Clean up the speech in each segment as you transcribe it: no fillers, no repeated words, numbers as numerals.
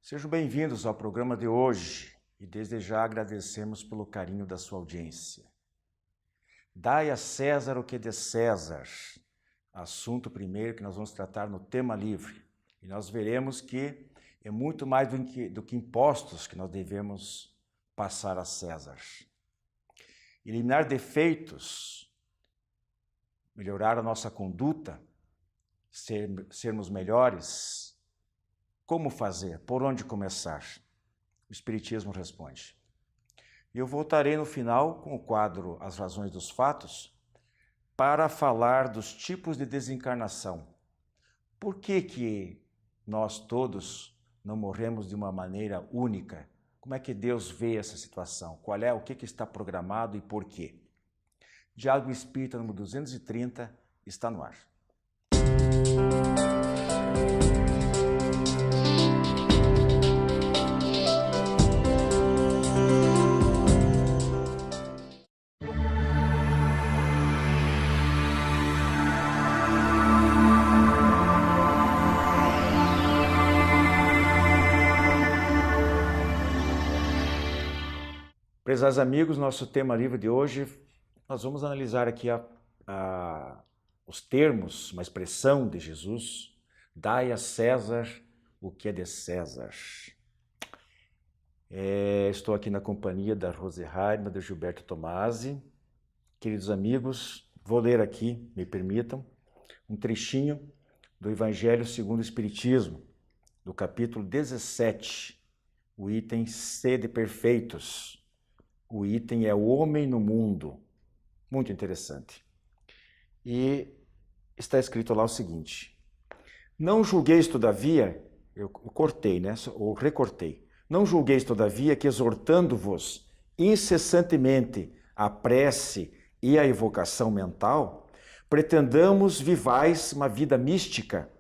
Sejam bem-vindos ao programa de hoje e desde já agradecemos pelo carinho da sua audiência. Dai a César o que é de César, assunto primeiro que nós vamos tratar no tema livre. E nós veremos que é muito mais do que impostos que nós devemos passar a César. Eliminar defeitos, melhorar a nossa conduta, sermos melhores. Como fazer? Por onde começar? O Espiritismo responde. E eu voltarei no final com o quadro As Razões dos Fatos para falar dos tipos de desencarnação. Por que nós todos não morremos de uma maneira única? Como é que Deus vê essa situação? O que está programado e por quê? Diálogo Espírita número 230 está no ar. Prezados amigos, nosso tema livre de hoje, nós vamos analisar aqui os termos, uma expressão de Jesus, dai a César o que é de César. Estou aqui na companhia da Rose Heidemann, do Gilberto Tomasi. Queridos amigos, vou ler aqui, me permitam, um trechinho do Evangelho segundo o Espiritismo, do capítulo 17, o item Sede Perfeitos. O item é o homem no mundo. Muito interessante. E está escrito lá o seguinte: não julgueis todavia, eu cortei, né? Ou recortei. Não julgueis todavia que exortando-vos incessantemente a prece e a evocação mental, pretendamos vivais uma vida mística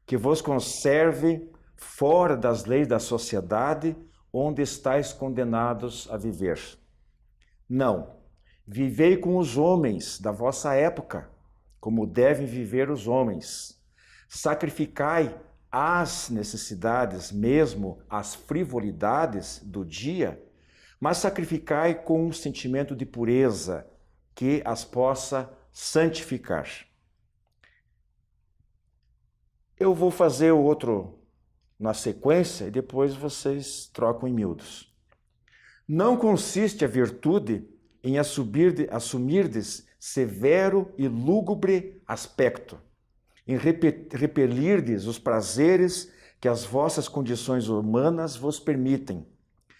que vos conserve fora das leis da sociedade onde estáis condenados a viver. Não, vivei com os homens da vossa época, como devem viver os homens. Sacrificai as necessidades, mesmo as frivolidades do dia, mas sacrificai com um sentimento de pureza que as possa santificar. Eu vou fazer o outro na sequência e depois vocês trocam em miúdos. Não consiste a virtude em assumirdes severo e lúgubre aspecto, em repelirdes os prazeres que as vossas condições humanas vos permitem.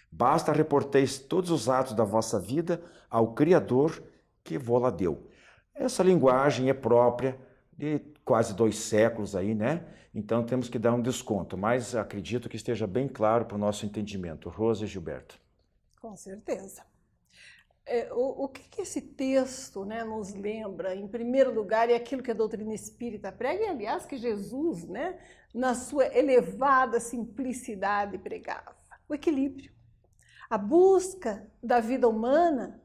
Basta reporteis todos os atos da vossa vida ao Criador que vô-la deu. Essa linguagem é própria de quase 2 séculos aí, né? Então temos que dar um desconto, mas acredito que esteja bem claro para o nosso entendimento. Rose e Gilberto. Com certeza. O que esse texto, né, nos lembra, em primeiro lugar, é aquilo que a doutrina espírita prega, e aliás que Jesus, né, na sua elevada simplicidade pregava. O equilíbrio. A busca da vida humana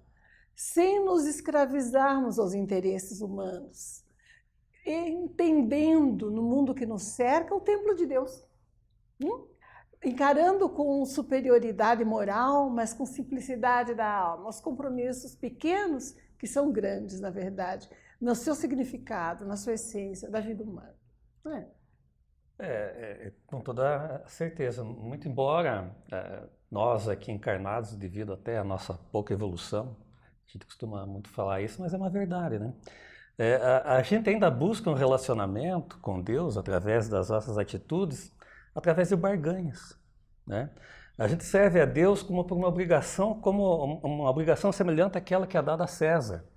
sem nos escravizarmos aos interesses humanos. Entendendo no mundo que nos cerca o templo de Deus. Encarando com superioridade moral, mas com simplicidade da alma, os compromissos pequenos que são grandes, na verdade, no seu significado, na sua essência, da vida humana. Não é? Com toda certeza. Muito embora nós aqui encarnados, devido até à nossa pouca evolução, a gente costuma muito falar isso, mas é uma verdade, né? A gente ainda busca um relacionamento com Deus através das nossas atitudes, através de barganhas, né? A gente serve a Deus como uma obrigação semelhante àquela que é dada a César.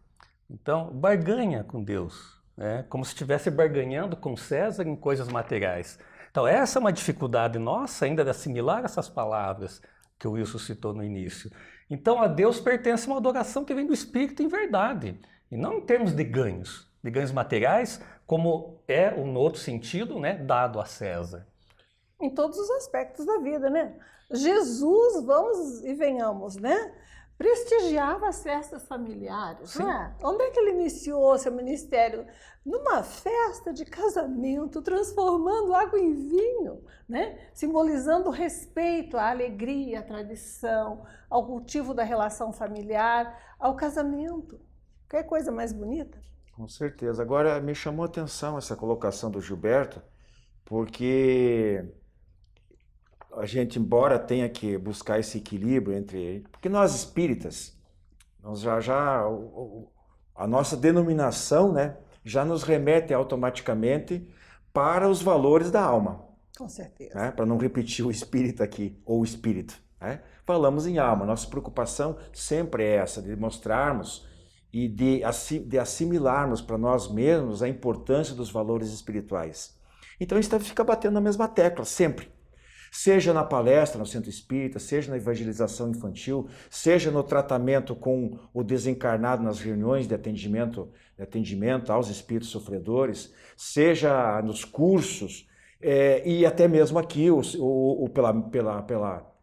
Então, barganha com Deus, né? Como se estivesse barganhando com César em coisas materiais. Então, essa é uma dificuldade nossa ainda de assimilar essas palavras que o Wilson citou no início. Então, a Deus pertence uma adoração que vem do Espírito em verdade, e não em termos de ganhos materiais, como é, no outro sentido, né, dado a César. Em todos os aspectos da vida, né? Jesus, vamos e venhamos, né? prestigiava as festas familiares, Sim. não é? Onde é que ele iniciou seu ministério? Numa festa de casamento, transformando água em vinho, né? Simbolizando o respeito à alegria, à tradição, ao cultivo da relação familiar, ao casamento. Que coisa mais bonita. Com certeza. Agora, me chamou a atenção essa colocação do Gilberto, porque a gente, embora tenha que buscar esse equilíbrio entre... Porque nós espíritas, nós a nossa denominação, né, já nos remete automaticamente para os valores da alma. Com certeza. Né? Para não repetir o espírito aqui, ou o espírito. Né? Falamos em alma. Nossa preocupação sempre é essa, de mostrarmos e de assimilarmos para nós mesmos a importância dos valores espirituais. Então a gente fica batendo na mesma tecla, sempre. Seja na palestra no Centro Espírita, seja na evangelização infantil, seja no tratamento com o desencarnado nas reuniões de atendimento aos espíritos sofredores, seja nos cursos, e até mesmo aqui,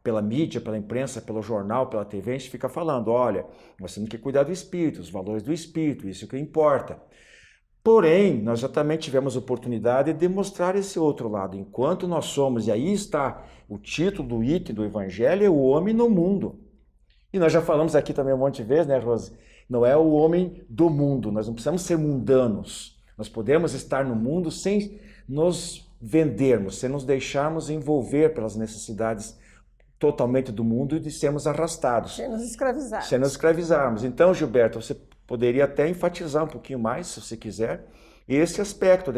pela mídia, pela imprensa, pelo jornal, pela TV, a gente fica falando, olha, nós temos que cuidar do espírito, os valores do espírito, isso é o que importa. Porém, nós já também tivemos oportunidade de demonstrar esse outro lado. Enquanto nós somos, e aí está o título do item do Evangelho, é o homem no mundo. E nós já falamos aqui também um monte de vezes, né, Rose? Não é o homem do mundo, nós não precisamos ser mundanos. Nós podemos estar no mundo sem nos vendermos, sem nos deixarmos envolver pelas necessidades totalmente do mundo e de sermos arrastados. Sem nos escravizarmos. Sem nos escravizarmos. Então, Gilberto, você poderia até enfatizar um pouquinho mais, se você quiser, esse aspecto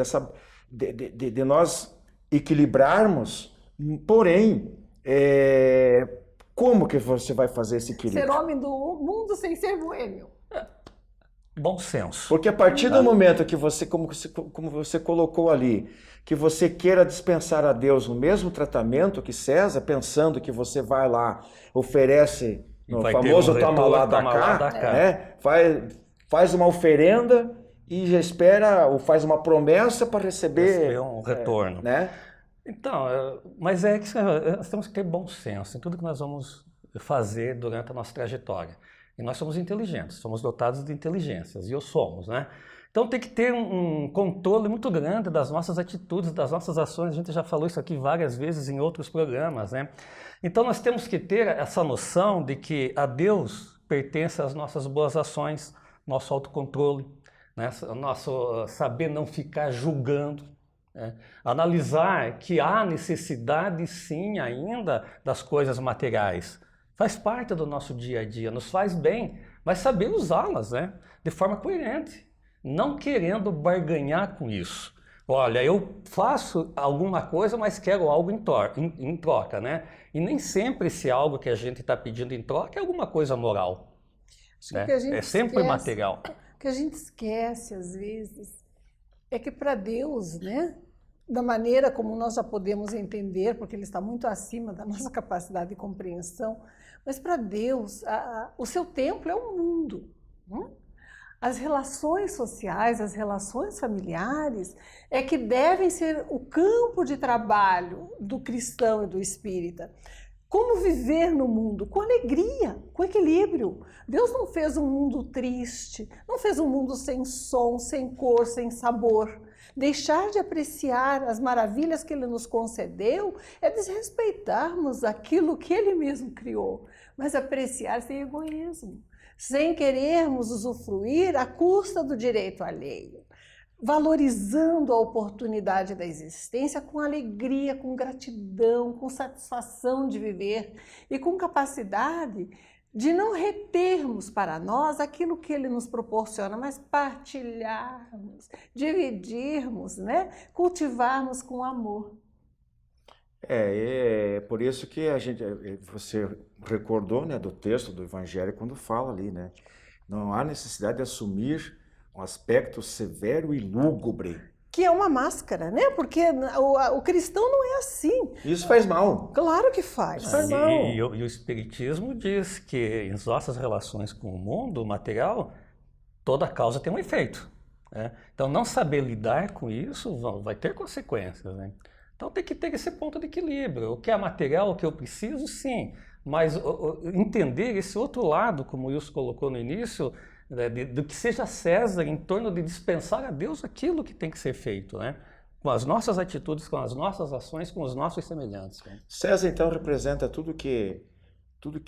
de nós equilibrarmos, porém, como que você vai fazer esse equilíbrio? Ser homem do mundo sem ser boêmio. Bom senso. Porque a partir do momento que você, como você colocou ali, que você queira dispensar a Deus o mesmo tratamento que César, pensando que você vai lá, oferece no famoso toma lá da cá, né? Faz uma oferenda e já espera, ou faz uma promessa para receber um retorno. Né? Então, mas é que nós temos que ter bom senso em tudo que nós vamos fazer durante a nossa trajetória. E nós somos inteligentes, somos dotados de inteligências, e somos, né? Então tem que ter um controle muito grande das nossas atitudes, das nossas ações. A gente já falou isso aqui várias vezes em outros programas, né? Então nós temos que ter essa noção de que a Deus pertence às nossas boas ações, nosso autocontrole, né? Nosso saber não ficar julgando, né? Analisar que há necessidade sim ainda das coisas materiais. Faz parte do nosso dia a dia, nos faz bem, mas saber usá-las, né? De forma coerente, não querendo barganhar com isso. Olha, eu faço alguma coisa, mas quero algo em troca, né? E nem sempre esse algo que a gente está pedindo em troca é alguma coisa moral. Né? É sempre material. O que a gente esquece, às vezes, é que para Deus, né? Da maneira como nós já podemos entender, porque Ele está muito acima da nossa capacidade de compreensão, mas para Deus, o seu templo é o mundo. As relações sociais, as relações familiares, é que devem ser o campo de trabalho do cristão e do espírita. Como viver no mundo? Com alegria, com equilíbrio. Deus não fez um mundo triste, não fez um mundo sem som, sem cor, sem sabor. Deixar de apreciar as maravilhas que Ele nos concedeu é desrespeitarmos aquilo que Ele mesmo criou, mas apreciar sem egoísmo, sem querermos usufruir à custa do direito alheio, valorizando a oportunidade da existência com alegria, com gratidão, com satisfação de viver e com capacidade de não retermos para nós aquilo que Ele nos proporciona, mas partilharmos, dividirmos, né? Cultivarmos com amor. É por isso que você recordou, né, do texto do Evangelho quando fala ali, né? Não há necessidade de assumir um aspecto severo e lúgubre. Que é uma máscara, né? Porque o cristão não é assim. Isso faz mal. Claro que faz. Faz mal. E o Espiritismo diz que em nossas relações com o mundo material, toda causa tem um efeito. Né? Então, não saber lidar com isso vai ter consequências. Né? Então, tem que ter esse ponto de equilíbrio. O que é material, o que eu preciso, sim. mas entender esse outro lado, como o Wilson colocou no início, né, do que seja César em torno de dispensar a Deus aquilo que tem que ser feito, né? Com as nossas atitudes, com as nossas ações, com os nossos semelhantes. Né? César, então, representa tudo que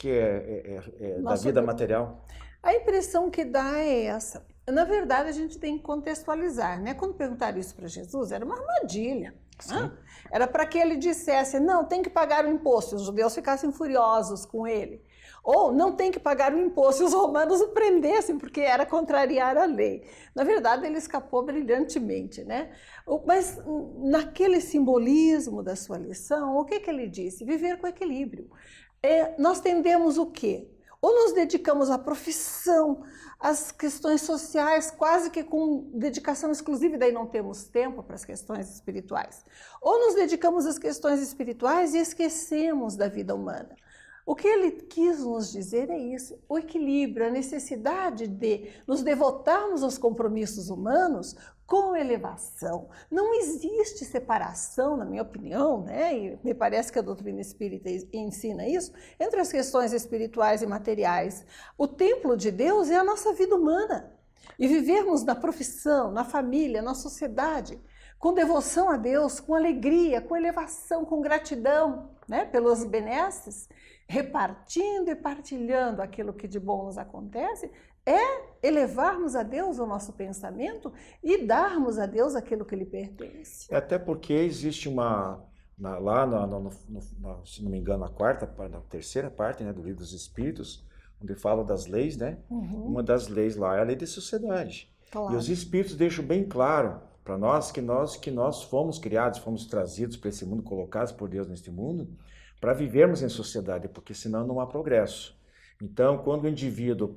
é da Nossa, vida material. a impressão que dá é essa. Na verdade, a gente tem que contextualizar, né? Quando perguntaram isso para Jesus, era uma armadilha. Né? Era para que ele dissesse, não, tem que pagar o imposto, os judeus ficassem furiosos com ele. Ou não tem que pagar o imposto, e os romanos o prendessem, porque era contrariar a lei. Na verdade, ele escapou brilhantemente, né? Mas naquele simbolismo da sua lição, o que ele disse? Viver com equilíbrio. Nós tendemos o quê? Ou nos dedicamos à profissão, às questões sociais, quase que com dedicação exclusiva, e daí não temos tempo para as questões espirituais. Ou nos dedicamos às questões espirituais e esquecemos da vida humana. O que ele quis nos dizer é isso, o equilíbrio, a necessidade de nos devotarmos aos compromissos humanos com elevação. Não existe separação, na minha opinião, né? E me parece que a doutrina espírita ensina isso, entre as questões espirituais e materiais. O templo de Deus é a nossa vida humana. E vivermos na profissão, na família, na sociedade, com devoção a Deus, com alegria, com elevação, com gratidão, né? Pelos benesses, repartindo e partilhando aquilo que de bom nos acontece, é elevarmos a Deus o nosso pensamento e darmos a Deus aquilo que lhe pertence. Até porque existe lá, se não me engano, na terceira parte, né, do Livro dos Espíritos, onde fala das leis, né? Uma das leis lá é a lei de sociedade. Claro. E os Espíritos deixam bem claro para nós que nós fomos criados, fomos trazidos para esse mundo, colocados por Deus neste mundo, para vivermos em sociedade, porque senão não há progresso. Então, quando o indivíduo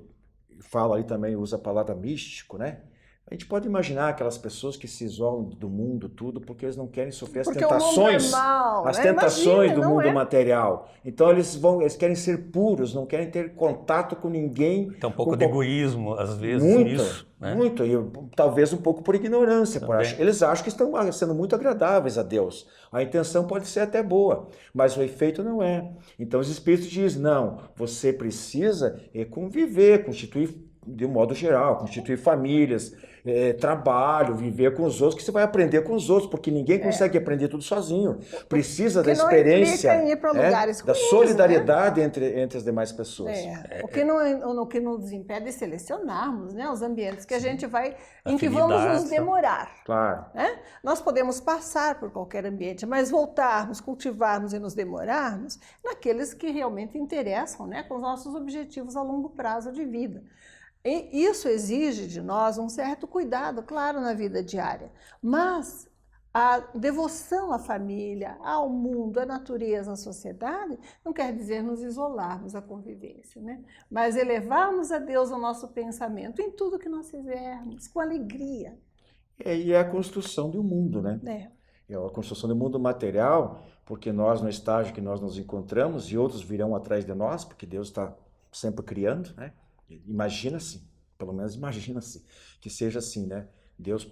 fala aí também, usa a palavra místico, né? A gente pode imaginar aquelas pessoas que se isolam do mundo, tudo, porque eles não querem sofrer as tentações, Imagina, do mundo material. Então eles querem ser puros, não querem ter contato com ninguém. Tem um pouco de egoísmo, às vezes, nisso. Né? Muito, e talvez um pouco por ignorância. Eles acham que estão sendo muito agradáveis a Deus. A intenção pode ser até boa, mas o efeito não é. Então os Espíritos dizem, não, você precisa conviver, constituir de um modo geral, constituir famílias, trabalho, viver com os outros, que você vai aprender com os outros, porque ninguém consegue aprender tudo sozinho. Precisa da experiência, da solidariedade, né? entre as demais pessoas. O que nos impede de selecionarmos, né, os ambientes que a gente vai, em que vamos nos demorar. Claro. Né? Nós podemos passar por qualquer ambiente, mas voltarmos, cultivarmos e nos demorarmos naqueles que realmente interessam, né, com os nossos objetivos a longo prazo de vida. E isso exige de nós um certo cuidado, claro, na vida diária, mas a devoção à família, ao mundo, à natureza, à sociedade, não quer dizer nos isolarmos da convivência, né? Mas elevarmos a Deus o nosso pensamento em tudo que nós fizermos, com alegria. E é a construção do mundo, né? É a construção do mundo material, porque nós, no estágio que nós nos encontramos, e outros virão atrás de nós, porque Deus está sempre criando, né? Imagina-se, pelo menos imagina-se, que seja assim, né? Deus,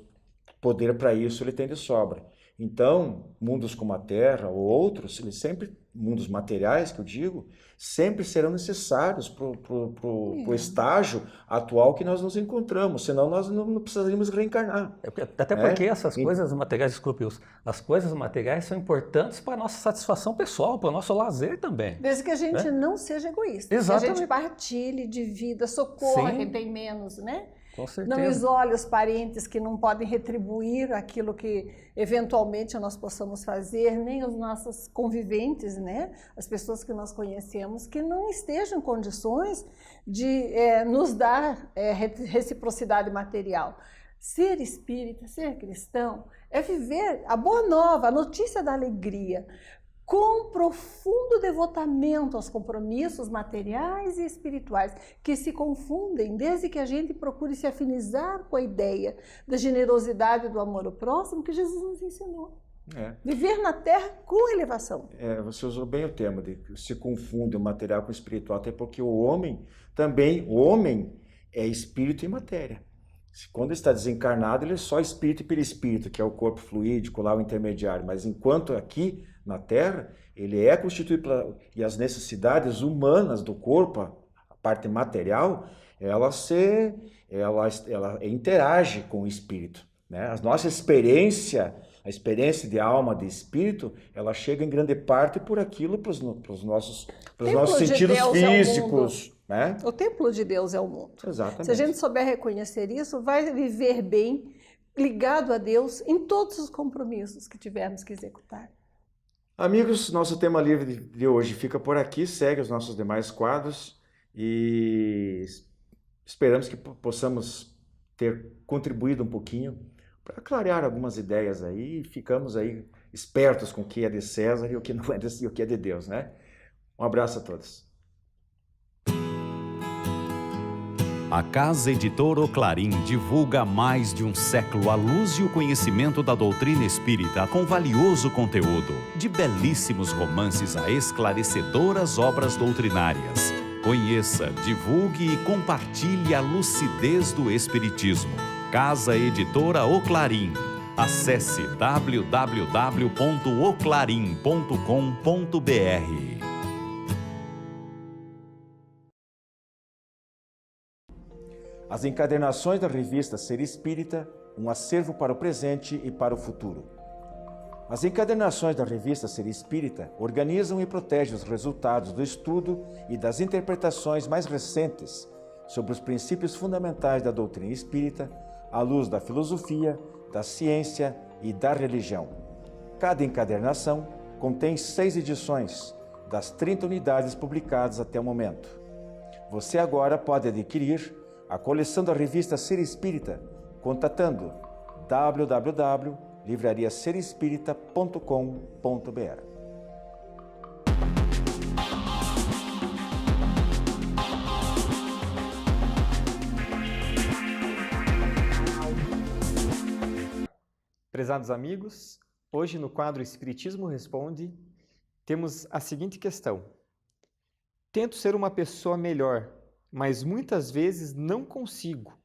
poder para isso, ele tem de sobra. Então, mundos como a Terra ou outros, mundos materiais, que eu digo, sempre serão necessários para o estágio atual que nós nos encontramos, senão nós não precisaríamos reencarnar. Até porque essas coisas materiais, desculpe, as coisas materiais são importantes para a nossa satisfação pessoal, para o nosso lazer também. Desde que a gente não seja egoísta, exatamente. Que a gente partilhe de vida, socorra quem tem menos, né? Com certeza. Não isole os parentes que não podem retribuir aquilo que eventualmente nós possamos fazer, nem os nossos conviventes, né? As pessoas que nós conhecemos, que não estejam em condições de nos dar reciprocidade material. Ser espírita, ser cristão, é viver a boa nova, a notícia da alegria, com profundo devotamento aos compromissos materiais e espirituais, que se confundem desde que a gente procure se afinizar com a ideia da generosidade e do amor ao próximo que Jesus nos ensinou. Viver na Terra com elevação. Você usou bem o termo de se confunde o material com o espiritual, até porque o homem é espírito e matéria. Quando ele está desencarnado, ele é só espírito e perispírito, que é o corpo fluídico, lá o intermediário. Mas enquanto aqui na Terra, ele é constituído e as necessidades humanas do corpo, a parte material, ela interage com o espírito, né? A nossa experiência, a experiência de alma, de espírito, ela chega em grande parte por aquilo, pelos nossos sentidos físicos, né? O templo de Deus é o mundo. Exatamente. Se a gente souber reconhecer isso, vai viver bem, ligado a Deus em todos os compromissos que tivermos que executar. Amigos, nosso tema livre de hoje fica por aqui, segue os nossos demais quadros e esperamos que possamos ter contribuído um pouquinho para clarear algumas ideias aí e ficamos aí espertos com o que é de César e o que não é e o que é de Deus, né? Um abraço a todos. A Casa Editora O Clarim divulga há mais de um século a luz e o conhecimento da doutrina espírita com valioso conteúdo, de belíssimos romances a esclarecedoras obras doutrinárias. Conheça, divulgue e compartilhe a lucidez do Espiritismo. Casa Editora O Clarim. Acesse www.oclarim.com.br. As encadernações da revista Ser Espírita, um acervo para o presente e para o futuro. As encadernações da revista Ser Espírita organizam e protegem os resultados do estudo e das interpretações mais recentes sobre os princípios fundamentais da doutrina espírita, à luz da filosofia, da ciência e da religião. Cada encadernação contém 6 edições, das 30 unidades publicadas até o momento. Você agora pode adquirir a coleção da revista Ser Espírita, contatando www.livrariaserespirita.com.br. Prezados amigos, hoje no quadro Espiritismo Responde, temos a seguinte questão. Tento ser uma pessoa melhor, mas muitas vezes não consigo.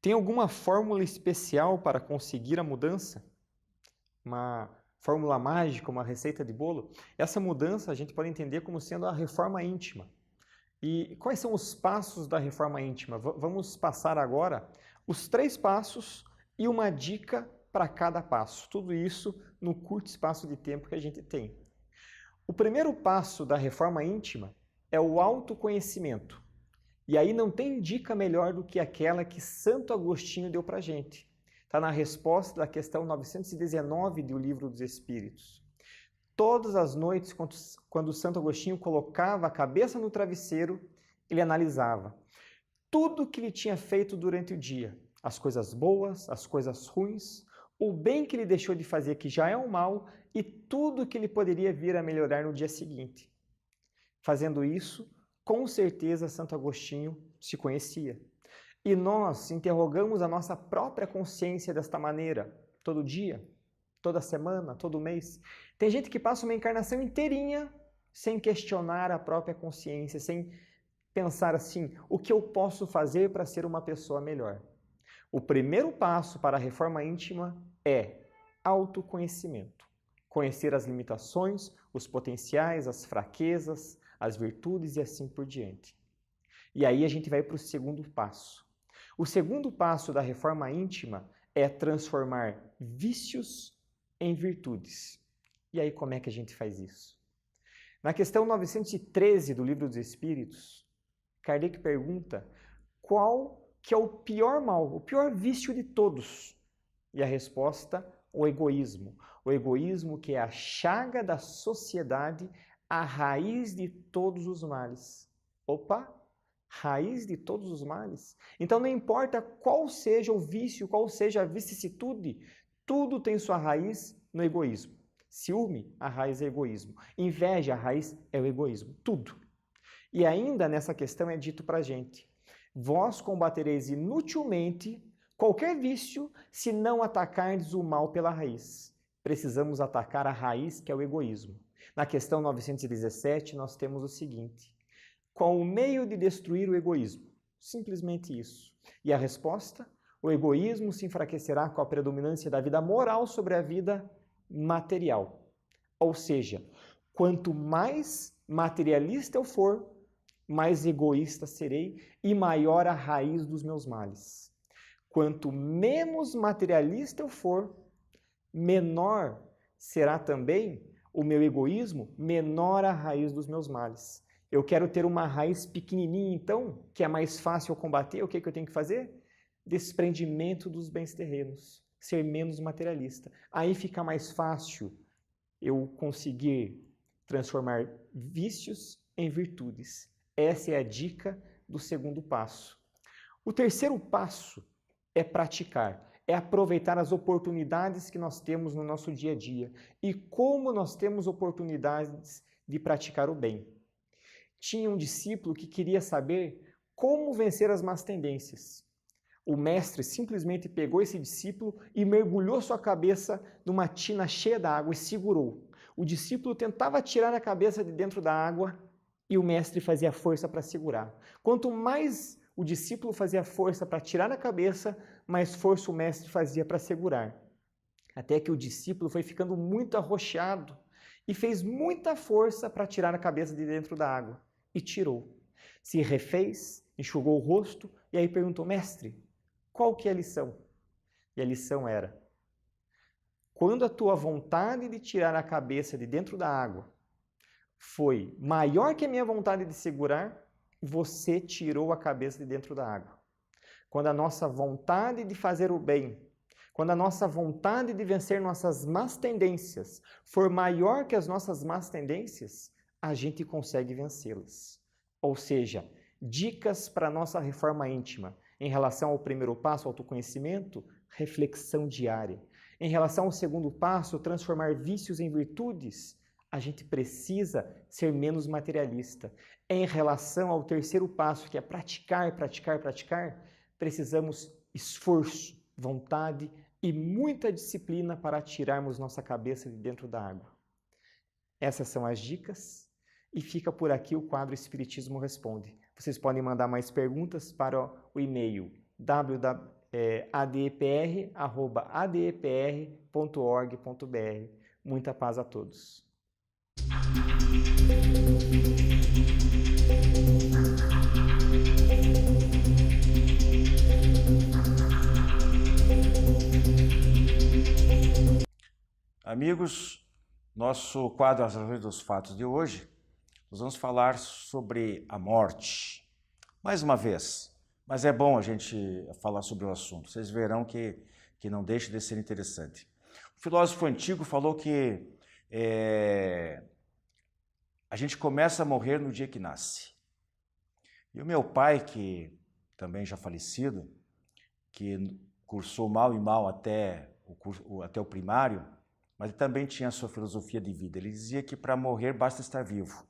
Tem alguma fórmula especial para conseguir a mudança? Uma fórmula mágica, uma receita de bolo? Essa mudança a gente pode entender como sendo a reforma íntima. E quais são os passos da reforma íntima? Vamos passar agora os 3 passos e uma dica para cada passo. Tudo isso no curto espaço de tempo que a gente tem. O primeiro passo da reforma íntima é o autoconhecimento. E aí não tem dica melhor do que aquela que Santo Agostinho deu para a gente. Está na resposta da questão 919 do Livro dos Espíritos. Todas as noites, quando Santo Agostinho colocava a cabeça no travesseiro, ele analisava tudo que ele tinha feito durante o dia. As coisas boas, as coisas ruins, o bem que ele deixou de fazer, que já é um mal, e tudo que ele poderia vir a melhorar no dia seguinte. Fazendo isso, com certeza Santo Agostinho se conhecia. E nós interrogamos a nossa própria consciência desta maneira, todo dia, toda semana, todo mês. Tem gente que passa uma encarnação inteirinha sem questionar a própria consciência, sem pensar assim, o que eu posso fazer para ser uma pessoa melhor? O primeiro passo para a reforma íntima é autoconhecimento. Conhecer as limitações, os potenciais, as fraquezas, as virtudes e assim por diante. E aí a gente vai para o segundo passo. O segundo passo da reforma íntima é transformar vícios em virtudes. E aí como é que a gente faz isso? Na questão 913 do Livro dos Espíritos, Kardec pergunta qual que é o pior mal, o pior vício de todos. E a resposta, o egoísmo. O egoísmo que é a chaga da sociedade, a raiz de todos os males. Opa! Raiz de todos os males. Então não importa qual seja o vício, qual seja a vicissitude, tudo tem sua raiz no egoísmo. Ciúme, a raiz é egoísmo. Inveja, a raiz é o egoísmo. Tudo. E ainda nessa questão é dito pra gente, vós combatereis inutilmente qualquer vício se não atacardes o mal pela raiz. Precisamos atacar a raiz, que é o egoísmo. Na questão 917, nós temos o seguinte, qual o meio de destruir o egoísmo? Simplesmente isso. E a resposta? O egoísmo se enfraquecerá com a predominância da vida moral sobre a vida material. Ou seja, Quanto mais materialista eu for, mais egoísta serei e maior a raiz dos meus males. Quanto menos materialista eu for, menor será também o meu egoísmo, menor a raiz dos meus males. Eu quero ter uma raiz pequenininha, então, que é mais fácil eu combater. O que eu tenho que fazer? Desprendimento dos bens terrenos, ser menos materialista. Aí fica mais fácil eu conseguir transformar vícios em virtudes. Essa é a dica do segundo passo. O terceiro passo é praticar, é aproveitar as oportunidades que nós temos no nosso dia a dia. E como nós temos oportunidades de praticar o bem. Tinha um discípulo que queria saber como vencer as más tendências. O mestre simplesmente pegou esse discípulo e mergulhou sua cabeça numa tina cheia d'água e segurou. O discípulo tentava tirar a cabeça de dentro da água e o mestre fazia força para segurar. Quanto mais o discípulo fazia força para tirar a cabeça, mais força o mestre fazia para segurar. Até que o discípulo foi ficando muito arroxeado e fez muita força para tirar a cabeça de dentro da água. E tirou. Se refez, enxugou o rosto e aí perguntou: mestre, qual que é a lição? E a lição era: quando a tua vontade de tirar a cabeça de dentro da água foi maior que a minha vontade de segurar, você tirou a cabeça de dentro da água. Quando a nossa vontade de fazer o bem, quando a nossa vontade de vencer nossas más tendências for maior que as nossas más tendências, a gente consegue vencê-las. Ou seja, dicas para a nossa reforma íntima. Em relação ao primeiro passo, autoconhecimento, reflexão diária. Em relação ao segundo passo, transformar vícios em virtudes, a gente precisa ser menos materialista. Em relação ao terceiro passo, que é praticar, precisamos esforço, vontade e muita disciplina para tirarmos nossa cabeça de dentro da água. Essas são as dicas e fica por aqui o quadro Espiritismo Responde. Vocês podem mandar mais perguntas para o e-mail adepr@adepr.org.br. Muita paz a todos. Amigos, nosso quadro As Razões dos Fatos de hoje, nós vamos falar sobre a morte. Mais uma vez, mas é bom a gente falar sobre o assunto. Vocês verão que não deixa de ser interessante. O filósofo antigo falou que a gente começa a morrer no dia que nasce. E o meu pai, que também já falecido, que cursou mal e mal até o primário, mas ele também tinha a sua filosofia de vida. Ele dizia que para morrer basta estar vivo.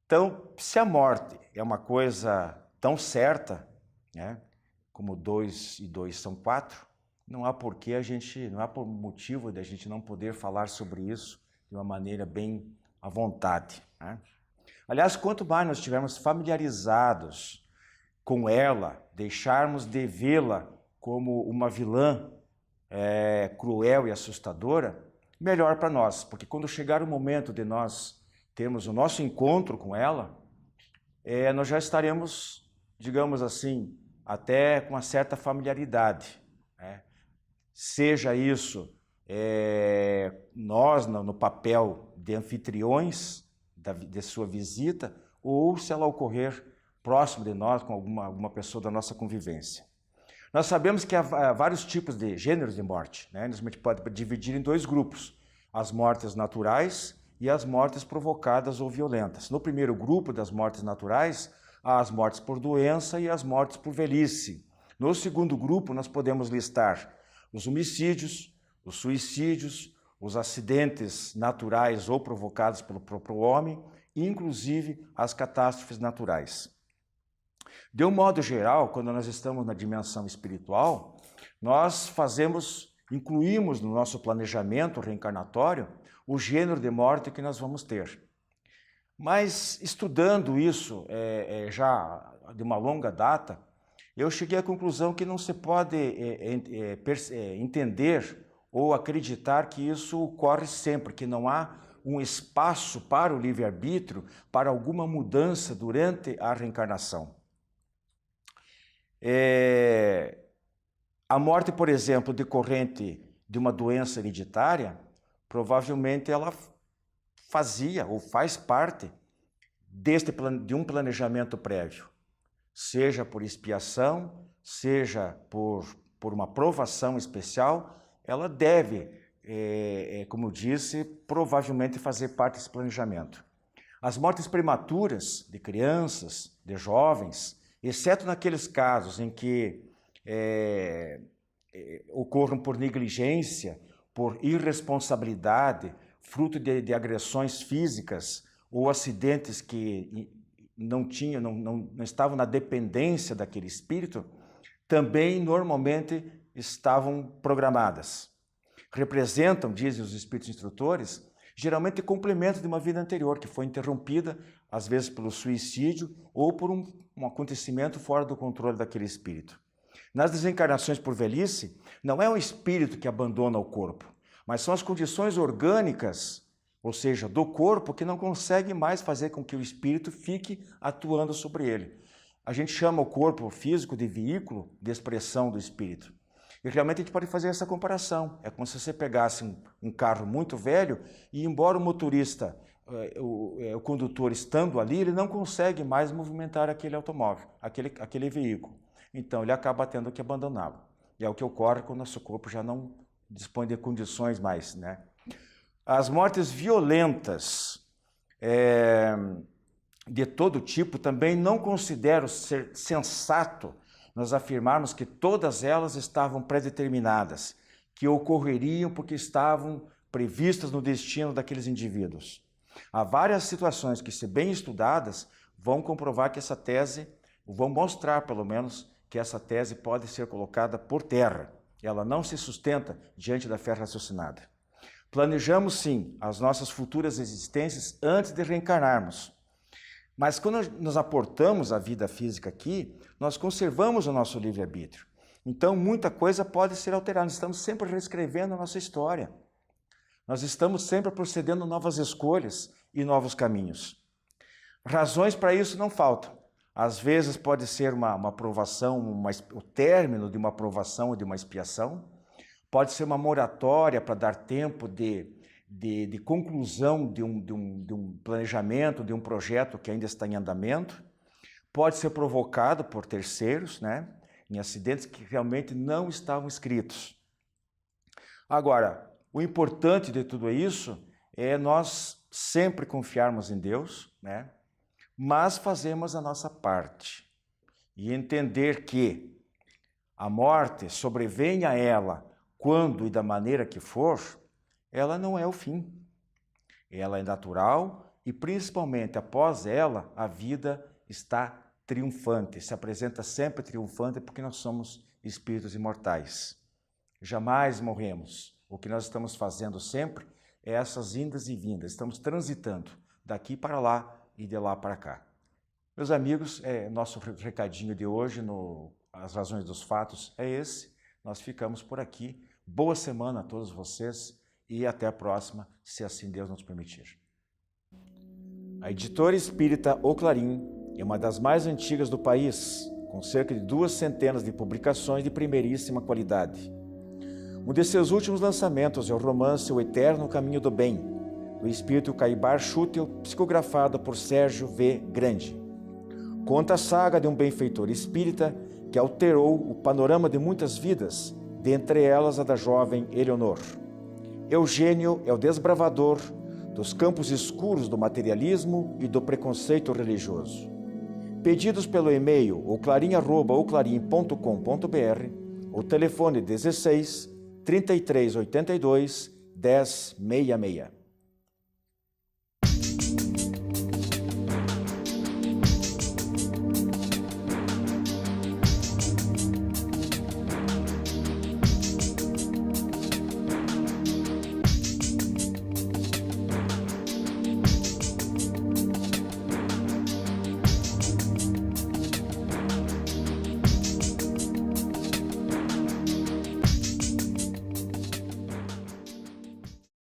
Então, se a morte é uma coisa tão certa, né, como 2 e 2 são 4, não há motivo de a gente não poder falar sobre isso de uma maneira bem à vontade, né? Aliás, quanto mais nós estivermos familiarizados com ela, deixarmos de vê-la como uma vilã cruel e assustadora, melhor para nós, porque quando chegar o momento de nós termos o nosso encontro com ela, nós já estaremos, digamos assim, até com uma certa familiaridade, né? Seja isso nós no papel de anfitriões de sua visita, ou se ela ocorrer próximo de nós, com alguma pessoa da nossa convivência. Nós sabemos que há vários tipos de gêneros de morte, né? A gente pode dividir em 2 grupos, as mortes naturais e as mortes provocadas ou violentas. No primeiro grupo das mortes naturais, há as mortes por doença e as mortes por velhice. No segundo grupo, nós podemos listar os homicídios, os suicídios, os acidentes naturais ou provocados pelo próprio homem, e inclusive as catástrofes naturais. De um modo geral, quando nós estamos na dimensão espiritual, nós incluímos no nosso planejamento reencarnatório o gênero de morte que nós vamos ter. Mas estudando isso já de uma longa data, eu cheguei à conclusão que não se pode entender ou acreditar que isso ocorre sempre, que não há um espaço para o livre-arbítrio, para alguma mudança durante a reencarnação. A morte, por exemplo, decorrente de uma doença hereditária, provavelmente ela fazia ou faz parte de um planejamento prévio, seja por expiação, seja por uma provação especial, ela deve, como eu disse, provavelmente fazer parte desse planejamento. As mortes prematuras de crianças, de jovens, exceto naqueles casos em que ocorram por negligência, por irresponsabilidade, fruto de agressões físicas ou acidentes que não estavam na dependência daquele espírito, também normalmente estavam programadas. Representam, dizem os espíritos instrutores, geralmente complemento de uma vida anterior que foi interrompida, às vezes pelo suicídio ou por um acontecimento fora do controle daquele espírito. Nas desencarnações por velhice, não é o espírito que abandona o corpo, mas são as condições orgânicas, ou seja, do corpo, que não conseguem mais fazer com que o espírito fique atuando sobre ele. A gente chama o corpo físico de veículo de expressão do espírito. E realmente a gente pode fazer essa comparação. É como se você pegasse um carro muito velho e, embora o motorista, o condutor estando ali, ele não consegue mais movimentar aquele automóvel, aquele veículo. Então ele acaba tendo que abandoná-lo. E é o que ocorre quando o nosso corpo já não dispõe de condições mais, né? As mortes violentas de todo tipo também não considero ser sensato nós afirmarmos que todas elas estavam predeterminadas, que ocorreriam porque estavam previstas no destino daqueles indivíduos. Há várias situações que, se bem estudadas, vão comprovar que essa tese, vão mostrar pelo menos, que essa tese pode ser colocada por terra. Ela não se sustenta diante da fé raciocinada. Planejamos, sim, as nossas futuras existências antes de reencarnarmos. Mas quando nos aportamos à vida física aqui, nós conservamos o nosso livre-arbítrio. Então, muita coisa pode ser alterada. Nós estamos sempre reescrevendo a nossa história. Nós estamos sempre procedendo novas escolhas e novos caminhos. Razões para isso não faltam. Às vezes pode ser uma provação, o término de uma provação ou de uma expiação. Pode ser uma moratória para dar tempo de conclusão de um planejamento, de um projeto que ainda está em andamento. Pode ser provocado por terceiros, né, em acidentes que realmente não estavam escritos. Agora, o importante de tudo isso é nós sempre confiarmos em Deus, né, mas fazemos a nossa parte e entender que a morte sobrevém a ela quando e da maneira que for, ela não é o fim. Ela é natural e, principalmente, após ela, a vida está triunfante, se apresenta sempre triunfante porque nós somos espíritos imortais. Jamais morremos. O que nós estamos fazendo sempre é essas indas e vindas. Estamos transitando daqui para lá e de lá para cá. Meus amigos, nosso recadinho de hoje, As Razões dos Fatos, é esse. Nós ficamos por aqui. Boa semana a todos vocês e até a próxima, se assim Deus nos permitir. A editora espírita O Clarim é uma das mais antigas do país, com cerca de 200 de publicações de primeiríssima qualidade. Um de seus últimos lançamentos é o romance O Eterno Caminho do Bem, do espírito Caibar Schutel, psicografado por Sérgio V. Grande. Conta a saga de um benfeitor espírita que alterou o panorama de muitas vidas, dentre elas a da jovem Eleonor. Eugênio é o desbravador dos campos escuros do materialismo e do preconceito religioso. Pedidos pelo e-mail oclarim@oclarim.com.br ou telefone 16 3382 1066.